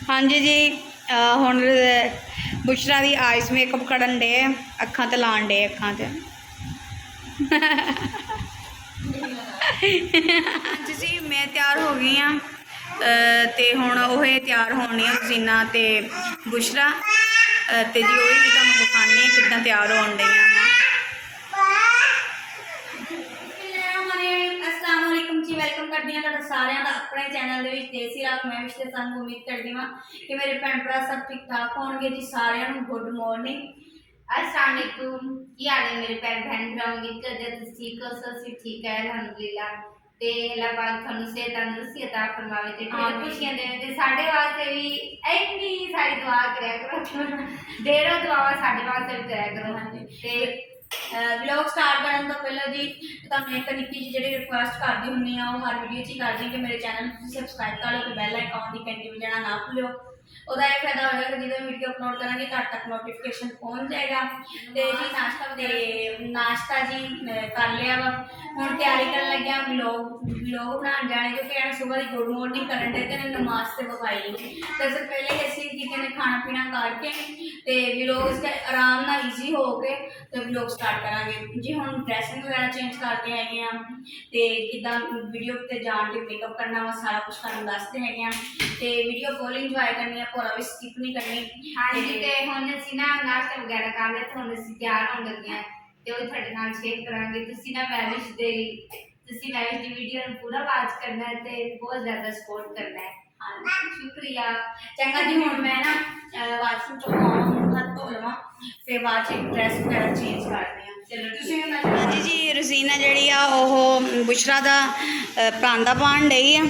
हाँ जी जी हुण बुशरा दी ice makeup करन day अखां ते लाण डे अखां ते हाँ जी जी मैं तैयार हो गई हाँ ते हुण ओहे तैयार होनी है रजीना ते बुशरा ते जी ओही भी तुहानूं विखानी है किद्दां तैयार होण डईआं मैं। अस्सलामुअलैकुम जी वेलकम करदी हां तुहाडा सारिआं दा अपने चैनल दे विच देसी राख मैं विच ते संग उम्मीद करदी हां कि मेरे भैन भरा सब ठीक ठाक होणगे जी। सारिआं नूं गुड मॉर्निंग अस्सलाम वालेकुम की हाल है मेरे भैन भरा उम्मीद करदे तुसीं ठीक हो सब ठीक है अल्हम्दुलिल्लाह ते अल्लाह पाक थानू सेहत तंदुरुस्ती अता फरमावे ते खुशियां देवे ते साडे वास्ते भी इन्नी सारी दुआ करया करो ढेरों दुआवां साडे वास्ते भी करया करो ते व्लॉग स्टार्ट करने तो पहले जी तुहानूं एक निक्की जी जिहड़ी रिक्वेस्ट करदी हुंदी आ वो हर वीडियो 'च ही करदी कि मेरे चैनल को सबसक्राइब कर लो ते बैल आइकन दी घंटी बजाना ना भूलियो। ਉਹਦਾ ਇਹ ਫਾਇਦਾ ਹੋਏਗਾ ਕਿ ਜਦੋਂ ਵੀਡੀਓ ਅਪਲੋਡ ਕਰਾਂਗੇ ਘਰ ਤੱਕ ਨੋਟੀਫਿਕੇਸ਼ਨ ਪਹੁੰਚ ਜਾਏਗਾ। ਤੇ ਜੀ ਨਾਸ਼ਤਾ ਜੀ ਕਰ ਲਿਆ ਵਾ ਹੁਣ ਤਿਆਰੀ ਕਰਨ ਲੱਗਿਆ ਵਲੋਗ ਬਣਾਉਣ ਜਾਣੇ ਕਿਉਂਕਿ ਐਨ ਸੁਬਾਹ ਦੀ ਗੁੱਡ ਮਾਰਨਿੰਗ ਕਰਨ ਦੇ ਤੇ ਨਮਾਜ਼ ਤੇ ਵਿਖਾਈ ਤੇ ਇਸ ਪਹਿਲੇ ਅਸੀਂ ਕੀ ਕਹਿੰਦੇ ਖਾਣਾ ਪੀਣਾ ਕਰਕੇ ਤੇ ਵਲੋਗ ਆਰਾਮ ਨਾਲ ਈਜ਼ੀ ਹੋ ਕੇ ਤੇ ਵਲੋਗ ਸਟਾਰਟ ਕਰਾਂਗੇ ਜੀ। ਹੁਣ ਡਰੈਸਿੰਗ ਵਗੈਰਾ ਚੇਂਜ ਕਰਦੇ ਹੈਗੇ ਆ ਤੇ ਕਿੱਦਾਂ ਵੀਡੀਓ ਤੇ ਜਾਣ ਤੇ ਮੇਕਅਪ ਕਰਨਾ ਵਾ ਸਾਰਾ ਕੁਝ ਤੁਹਾਨੂੰ ਦੱਸਦੇ ਹੈਗੇ ਆ ਤੇ ਵੀਡੀਓ ਫੁੱਲ ਇੰਜੋਏ ਕਰਨੀ ਆ पूरा भी स्किप नहीं करनी। हाँ जी ते हुण असीं ना नाश्ता वगैरह कर लिया ते हुण असीं तैयार होण लगे हां ते ओह तुहाडे नाल शेयर करांगे। तुसीं ना मैरिज दी वीडियो नूं पूरा वॉच करना है ते बहुत ज़्यादा सपोर्ट करना है। हाँ शुक्रिया चंगा जी। हुण मैं ना वाशरूम चों आवां हाथ धो लवां फिर बाद च ड्रैस वगैरह चेंज करदे हां। चलो तुसीं हाँ जी जी रजीना जिहड़ी आ ओह बुशरा दा परांदा पाण डई आ।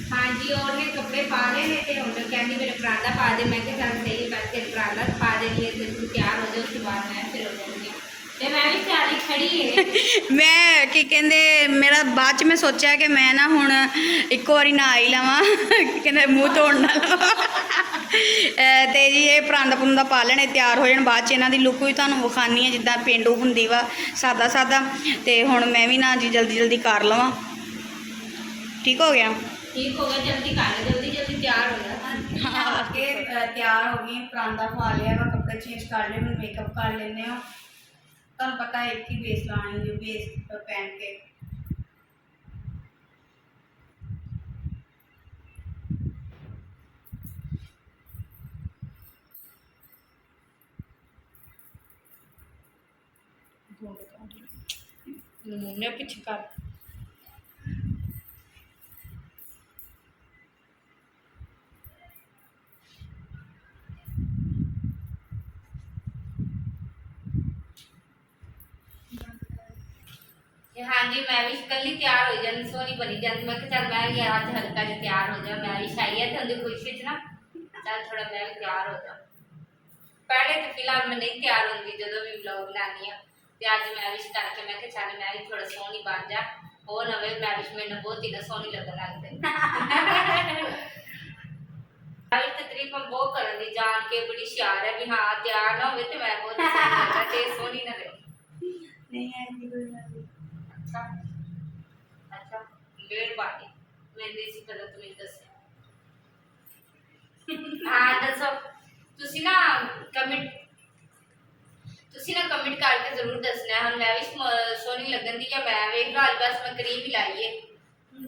हाँ जी और ने कपड़े पा रहे हैं ते हुण कहंदी मेरे परांदा पा दे। मैं कहा चल सही है तेरे परांदा पा देनी है ते तू तैयार हो जा उसके बाद मैं फिर हो जाऊंगी ते मैं भी तैयारी खड़ी है। मैं की कहंदे मेरा बाद च मैं सोचा कि मैं ना हुण इक्को वारी नहा ही लवां कहंदे मूँह धोण ना लवां ते जी ये परांदा पुरांदा पा लैणे तैयार हो जाण बाद च इन्हां दी लुक भी तुहानूं विखानी है जिद्दां पेंडू हुंदी वा सादा सादा ते हुण मैं भी ना जी जल्दी जल्दी कर लवां। ठीक हो गया ठीक हो गया जल्दी कर ले जल्दी जल्दी तैयार हो जा। हाँ के तैयार हो गई परांदा पा लिया वा कपड़े चेंज कर लिया मैं मेकअप कर लेने हो तुहानूं पता है एक ही बेस लानी है बेस पहन के नमूने पीछे कर हाँ जी मैं भी कल ही तैयार हो जाती सोहनी बनी जाती। मैं कहा चल मैं भी आज हल्का जो तैयार हो जा मैं भी शाही है तो खुशी च ना चल थोड़ा मैं भी तैयार हो जा। पहले तो फिलहाल मैं नहीं तैयार होंगी जो भी व्लॉग बनानी है तो अज मैं भी करके मैं कहा चल मैं भी थोड़ा सोहनी बन जा हो नवे मैं भी मैंने बहुत ही सोहनी लगन लगते तकरीबन बहुत करन दी जान के बड़ी हुशियार है भी हाँ तैयार ना हो तो मैं बहुत सोहनी ना लगे नहीं है कोई बात नहीं। अच्छा मेहरबानी मैंने इसी तरह तुम्हें दस्या हाँ दसो तुसी ना कमेंट करके जरूर दसना हम मैं भी सोहनी लगन दी या मैं वेख लो बस मैं क्रीम ही लाई है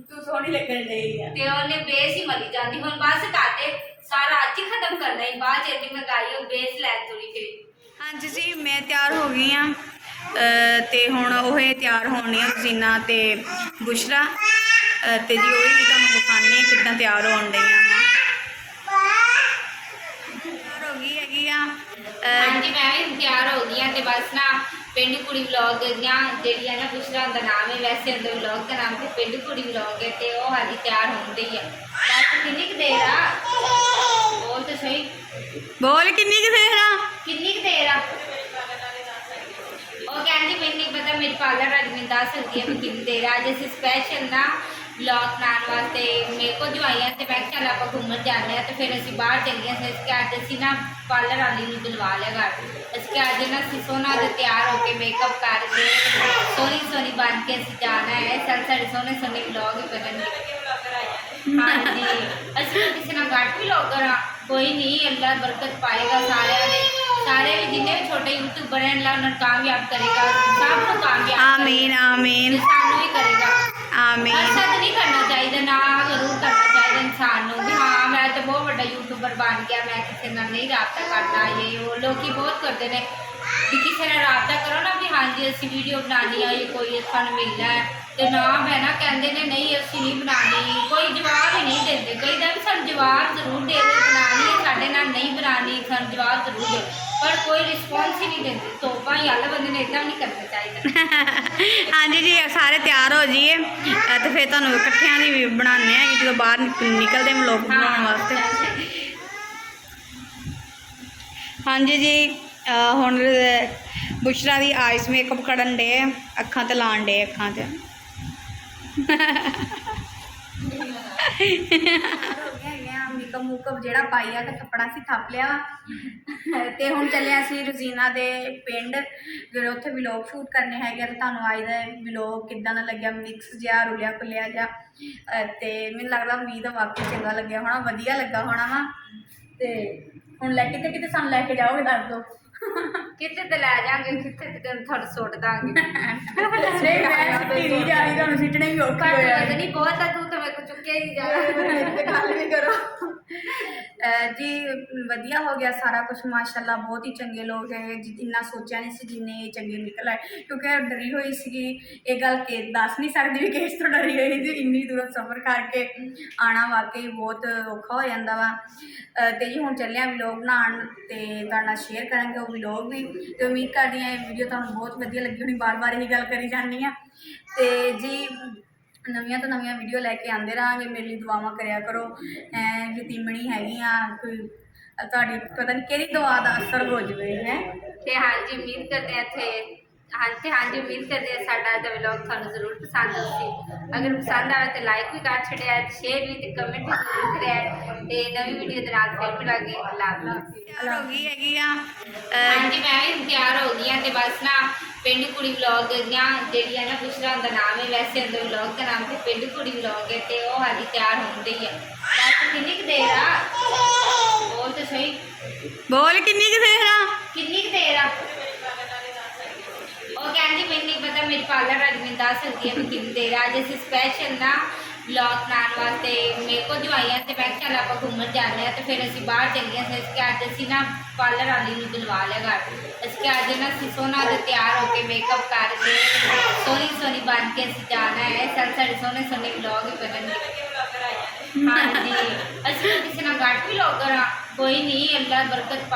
तू सोहनी लगन डई है ते ओने बेस ही मरी जाती हुन बस काटे सारा आज ही खत्म करना है बाद च इतनी महंगाई हो बेस लै तुरी फिर। हाँ जी जी मैं तैयार हो गई हाँ ते हुण ओहे तैयार होनी है रजीना ते बुशरा ते जी ओही भी तुहानूं विखानी है किद्दां तैयार होण डईआं मैं। तैयार हो गई हैगी आ हाँ जी मैं भी तैयार हो गई ते बस ना पेंडू कुड़ी व्लॉग जी ना बुशरा का नाम है वैसे अंदर व्लॉग का नाम से पेंडू कुड़ी व्लॉग है तो वह हाली तैयार होने ही है बस किन्नी क देर आ बोल तो सही बोल किन्नी क देर आ किन्नी क देर आ वो कहती मैं नहीं पता मेरी पार्लर वाली मैं दस सकती है मैं कितनी देर आज अस स्पैशल ना व्लॉग बनाने वास्ते मेरे को जो आई है तो मैं चल आप घूमन जाने तो फिर असी बाहर चलिए इसके अज असी ना पार्लर वाली ने बुलवा लिया घर इसके अज ना सोहना तैयार होके मेकअप करके सोहनी सोहनी बन के असी जाना है सारे सारे सोहने सोहने व्लॉग करन हाँ जी असि तो किसी ना घट भी लोग करा कोई नहीं अल्लाह बरकत पाएगा सारे भी जिन्ने भी छोटे यूट्यूबर हैं अल्लाह उन्हें कामयाब करेगा सब को कामयाब आमीन आमीन सानू भी करेगा आमीन। हसद नहीं करना चाहिए ना जरूर करना चाहिए इंसान को भी हाँ मैं तो बहुत बड़ा यूट्यूबर बन गया मैं किसी ना नहीं रबता करना ये वो लोग बहुत करते हैं भी किसी ने रबता करो ना भी हाँ जी असं वीडियो बनानी है ये कोई सानू मिलना है तो ना मैं ना कहते ने नहीं असं नहीं बनानी कोई जवाब ही नहीं देते कई भी सू जवाब जरूर दे दो बनानी है साढ़े नाल नहीं बनानी सू जवाब जरूर दो पर कोई रिस्पॉन्स ही नहीं देते तो भाई अल्लाह बंदे ने इतना नहीं करना चाहिए। हाँ जी जी सारे तैयार हो जाइए तो फिर तुहानू इकट्ठियां दी भी बनाने हैं जो बाहर निकलते हैं लोग बनाने वास्ते। हाँ जी जी हुण बुशरा दी आइस मेकअप करन डे अखां ते लाण डे अखां ते मेकअप मूकअप ਜਿਹੜਾ ਪਾਈਆ ਤੇ ਕੱਪੜਾ ਸੀ ਥੱਪ ਲਿਆ ਤੇ ਹੁਣ ਚੱਲੇ ਅਸੀਂ ਰੋਜ਼ੀਨਾ ਦੇ ਪਿੰਡ ਜਿਹੜੇ ਉੱਥੇ ਵਲੌਗ ਸ਼ੂਟ ਕਰਨੇ ਹੈਗੇ ਤੇ ਤੁਹਾਨੂੰ ਅੱਜ ਦਾ ਵਲੌਗ ਕਿੱਦਾਂ ਦਾ ਲੱਗਿਆ ਮਿਕਸ ਜਿਹਾ ਰੁਲਿਆ ਕੁਲਿਆ ਜਿਹਾ ਤੇ ਮੈਨੂੰ ਲੱਗਦਾ ਉਮੀਦ ਆ ਵਾਕਈ ਚੰਗਾ ਲੱਗਿਆ ਹੋਣਾ ਵਧੀਆ ਲੱਗਾ ਹੋਣਾ ਵਾ ਤੇ ਹੁਣ ਲੈ ਕੇ ਕਿਤੇ ਸਾਨੂੰ ਲੈ ਕੇ ਜਾਓਗੇ ਦੱਸ ਦਿਓ कितने तो लै जाएंगे कितने तो थोड़ा सुट दांगे नहीं मैं सिटी नहीं जा रही ਤੁਹਾਨੂੰ ਸਿੱਟਣੇ ਵੀ ਔਖਾ पर ਹੋਇਆ नहीं बहुत है तू तो मेरे को चुके ही जा ਗੱਲ ਵੀ ਕਰੋ ਜੀ ਵਧੀਆ ਹੋ ਗਿਆ ਸਾਰਾ ਕੁਝ ਮਾਸ਼ਾਅੱਲਾ ਬਹੁਤ ਹੀ ਚੰਗੇ ਲੋਕ ਹੈ ਜਿੰਨਾ ਸੋਚਿਆ ਨਹੀਂ ਸੀ ਜਿੰਨੇ ਇਹ ਚੰਗੇ ਨਿਕਲ ਆਏ ਕਿਉਂਕਿ ਡਰੀ ਹੋਈ ਸੀਗੀ ਇਹ ਗੱਲ ਕਿ ਦੱਸ ਨਹੀਂ ਸਕਦੀ ਵੀ ਕਿਸ ਤੋਂ ਡਰੀ ਹੋਈ ਸੀ ਇੰਨੀ ਦੂਰੋਂ ਸਫ਼ਰ ਕਰਕੇ ਆਣਾ ਵਾਕਈ ਬਹੁਤ ਔਖਾ ਹੋ ਜਾਂਦਾ ਵਾ ਤੇ ਜੀ ਹੁਣ ਚੱਲਿਆ ਵਲੌਗ ਬਣਾਉਣ ਤੇ ਤੁਹਾਡੇ ਨਾਲ ਸ਼ੇਅਰ ਕਰਾਂਗੇ ਉਹ ਵਲੌਗ ਵੀ ਤੇ ਉਮੀਦ ਕਰਦੀ ਹਾਂ ਇਹ ਵੀਡੀਓ ਤੁਹਾਨੂੰ ਬਹੁਤ ਵਧੀਆ ਲੱਗੀ ਹੋਣੀ ਬਾਰ-ਬਾਰ ਇਹੀ ਗੱਲ ਕਰੀ ਜਾਂਦੀ ਆ ਤੇ ਜੀ ਨਵੀਆਂ ਤੋਂ ਨਵੀਆਂ ਵੀਡੀਓ ਲੈ ਕੇ ਆਉਂਦੇ ਰਹਾਂਗੇ ਮੇਰੇ ਲਈ ਦੁਆਵਾਂ ਕਰਿਆ ਕਰੋ ਯਤੀਮਣੀ ਹੈਗੀ ਆ ਕੋਈ ਤੁਹਾਡੀ ਪਤਾ ਨਹੀਂ ਕਿਹੜੀ ਦੁਆ ਦਾ ਅਸਰ ਹੋ ਜਾਵੇ ਹੈ ਤੇ ਹਾਂਜੀ ਉਮੀਦ ਕਰਦੇ ਹਾਂ ਇੱਥੇ ਹਾਂਜੀ ਉਮੀਦ ਕਰਦੇ ਹਾਂ ਸਾਡਾ ਅੱਜ ਦਾ ਵਲੌਗ ਤੁਹਾਨੂੰ ਜ਼ਰੂਰ ਪਸੰਦ ਆਉਗੀ ਅਗਰ ਪਸੰਦ ਆਵੇ ਤਾਂ ਲਾਈਕ ਵੀ ਕਰ ਛੱਡਿਆ ਸ਼ੇਅਰ ਵੀ ਤੇ ਕਮੈਂਟ ਵੀ ਜ਼ਰੂਰ ਕਰਿਆ ਤੇ ਨਵੀਂ ਵੀਡੀਓ ਦੇ ਨਾਲ ਫਿਰ ਮਿਲਾਂਗੇ ਅੱਲਾਹ ਹਾਫਿਜ਼ ਹੋ ਗਈ ਹੈਗੀ ਆ ਹਾਂਜੀ ਮੈਂ ਵੀ ਤਿਆਰ ਹੋ ਗਈ ਹਾਂ ਤੇ ਬਸ ਨਾ ਪਿੰਡ ਕੁੜੀ ਵਲੌਗ ਜਿਹੜੀ ਹੈ ਨਾ ਬੁਸ਼ਰਾ ਦਾ ਨਾਮ ਹੈ ਵੈਸੇ ਉਹਦੇ ਵਲੌਗ ਦਾ ਨਾਮ ਤੇ ਪਿੰਡ ਕੁੜੀ ਵਲੌਗ ਹੈ ਤੇ ਉਹ ਹਾਲੀ ਤਿਆਰ ਹੋਣ ਡਈ ਹੈ ਬਸ ਕਿੰਨੀ ਕੁ ਦੇਰ ਆ ਬੋਲ ਤੇ ਸਹੀ ਬੋਲ ਕਿੰਨੀ ਕੁ ਦੇਰ ਆ ਕਿੰਨੀ ਕੁ ਦੇਰ ਆ ਉਹ ਕਹਿੰਦੀ ਮੈਨੂੰ ਨਹੀਂ ਪਤਾ ਮੇਰੀ ਪਾਰਲਰ ਵਾਲੀ ਮੈਨੂੰ ਦੱਸ ਸਕਦੀ ਹੈ ਵੀ ਕਿੰਨੀ ਦੇਰ ਆ ਅੱਜ ਅਸੀਂ ਸਪੈਸ਼ਲ ਨਾ ਵਲੌਗ ਬਣਾਉਣ ਵਾਸਤੇ ਮੇਰੇ ਕੋਲ ਜਵਾਈਆਂ ਤੇ ਮੈਂ ਕਿਹਾ ਚੱਲ ਆਪਾਂ ਘੁੰਮਣ ਜਾਂਦੇ ਹਾਂ ਤੇ ਫਿਰ ਅਸੀਂ ਬਾਹਰ ਚੱਲੀਆਂ ਸੀ ਕਿ ਅੱਜ ਅਸੀਂ ਨਾ ਪਾਰਲਰ ਵਾਲੀ ਨੂੰ ਬੁਲਵਾ ਲਿਆ ਘਰ ਅਸੀਂ ਕਿ ਅੱਜ ਨਾ ਅਸੀਂ ਸੋਹਣਾ ਦੇ ਤਿਆਰ ਹੋ ਕੇ ਮੇਕਅਪ ਕਰਕੇ ਸੋਹਣੀ ਬਣ ਕੇ ਅਸੀਂ ਜਾਣਾ ਹੈ ਸਾਡੇ ਸੋਹਣੇ ਵਲੌਗ ਹੀ ਬਣਨਗੇ। ਹਾਂਜੀ ਅਸੀਂ ਕਿਸੇ ਨਾਲ ਘੱਟ ਵੀ ਲੋਕ ਕਰਾਂ कोई नहीं अल्लाह बरकत पाए।